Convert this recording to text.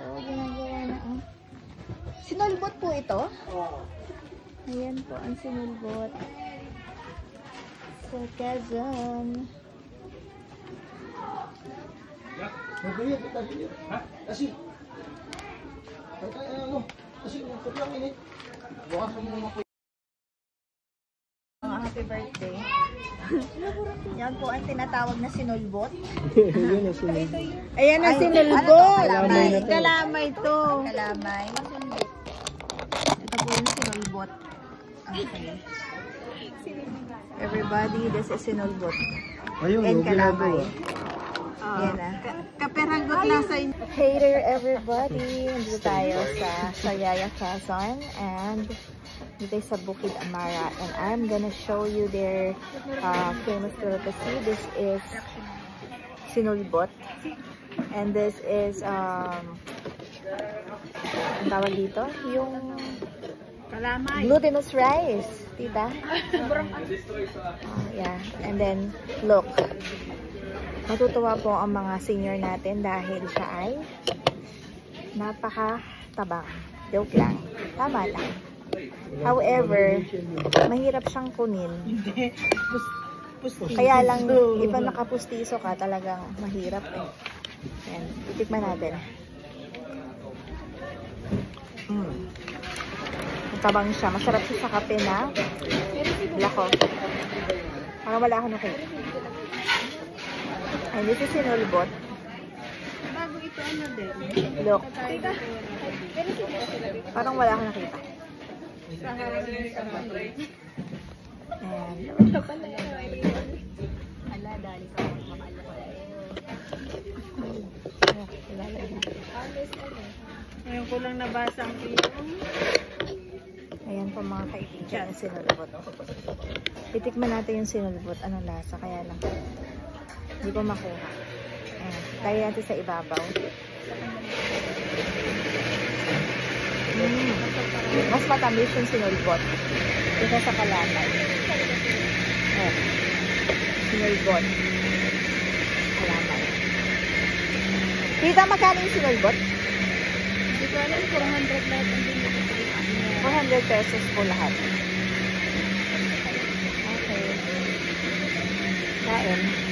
So, ginagawa na ang... Sinulbot po ito? Oo. Ayan po ang sinulbot. Sa Quezon. Nagbayad kita dito. Ha? Kasi. Ano? Kasi puti ang init. Bukas mo muna po. Happy birthday. Yan po ang tinatawag na sinulbot. Yun ang sunod. Ayan ang sinulbot. Kalamay na to. Kalamay to. Kalamay. Ito po yung sinulbot. Okay. Everybody, this is sinulbot. Ayun, And yung kalamay. ginagawa. Yan na. Kaperagot lasa yun. Hey there everybody! Nandito tayo sa Sariaya, Quezon and dito sa Bukid Amara and I'm gonna show you their famous delicacy. This is sinulbot and this is ang tawag dito? Yung Kalamay. glutinous rice, tita? Yeah, and then look. Matutuwa po ang mga senior natin dahil siya ay napaka-tabang. Joke lang. Tama lang. However, mahirap siyang kunin. Kaya lang, iba nakapustiso ka, talagang mahirap eh. Ayan, titikman natin. Tabang siya. Masarap siya sa kape na lako. Parang wala akong nakita. And this is sinulbot. Bago ito ano din. Look. Parang wala akong nakita. And Ala, dali ka ngayon ko lang nabasa ang ayan po mga kaibigan ang sinulbot. Titikman natin yung sinulbot. Anong lasa? Kaya lang. Hindi ko makuha. Ayan. Lagyan natin sa ibabaw. Mas matamis yung sinulbot. Kaya sa kalamay. Ayan. Sinulbot. Kalamay. Tita, magkano yung sinulbot? Hindi ko alam, 400 lahat ang binigay. 400 pesos po lahat. Okay. Kain.